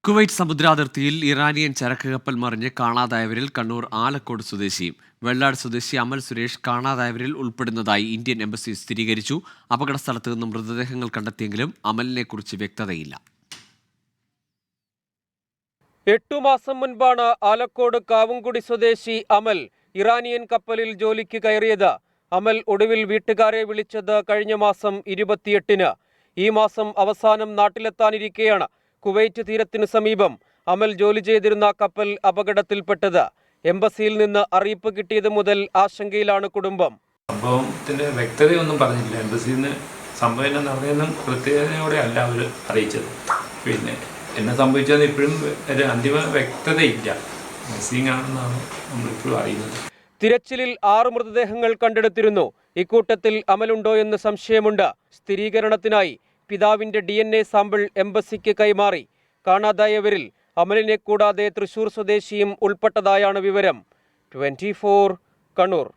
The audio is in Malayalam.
കുവൈറ്റ് സമുദ്രാതിർത്തിയിൽ ഇറാനിയൻ ചരക്ക് കപ്പൽ മറിഞ്ഞ് കാണാതായവരിൽ കണ്ണൂർ ആലക്കോട് സ്വദേശിയും വെള്ളാട് സ്വദേശി അമൽ സുരേഷ് കാണാതായവരിൽ ഉൾപ്പെടുന്നതായി ഇന്ത്യൻ എംബസി സ്ഥിരീകരിച്ചു. അപകട സ്ഥലത്ത് നിന്നും മൃതദേഹങ്ങൾ കണ്ടെത്തിയെങ്കിലും അമലിനെക്കുറിച്ച് വ്യക്തതയില്ല. 8 മാസം മുൻപാണ് ആലക്കോട് കാവുംകുടി സ്വദേശി അമൽ ഇറാനിയൻ കപ്പലിൽ ജോലിക്ക് കയറിയത്. അമൽ ഒടുവിൽ വീട്ടുകാരെ വിളിച്ചത് കഴിഞ്ഞ മാസം 28-ന്. ഈ മാസം അവസാനം നാട്ടിലെത്താനിരിക്കെയാണ് കുവൈറ്റ് തീരത്തിന് സമീപം അമൽ ജോലി ചെയ്തിരുന്ന കപ്പൽ അപകടത്തിൽപ്പെട്ടത്. എംബസിയിൽ നിന്ന് അറിയിപ്പ് കിട്ടിയത് മുതൽ ആശങ്കയിലാണ് കുടുംബം. സംഭവത്തിന്റെ വ്യക്തതയൊന്നും പറഞ്ഞില്ല. എംബസിയിൽ നിന്ന് സംഭവം നടന്നതെന്നും കൃത്യതയോടെ അല്ല അവർ അറിയിച്ചത്. പിന്നെ എന്നെ സംഭവിച്ചത് ഇപ്പോഴും ഒരു അന്തിമ വ്യക്തതയില്ല. മിസ്സിംഗ് ആണെന്നാണ് നമ്മളിപ്പോഴും അറിയുന്നത്. തിരച്ചിലിൽ 6 മൃതദേഹങ്ങൾ കണ്ടെടുത്തിരുന്നു. ഇക്കൂട്ടത്തിൽ അമലുണ്ടോ എന്ന് സംശയമുണ്ട്. സ്ഥിരീകരണത്തിനായി പിതാവിന്റെ DNA സാമ്പിൾ എംബസിക്ക് കൈമാറി. കാണാതായവരിൽ അമലിനെ കൂടാതെ തൃശൂർ സ്വദേശിയും ഉൾപ്പെട്ടതായാണ് വിവരം. 24 കണ്ണൂർ.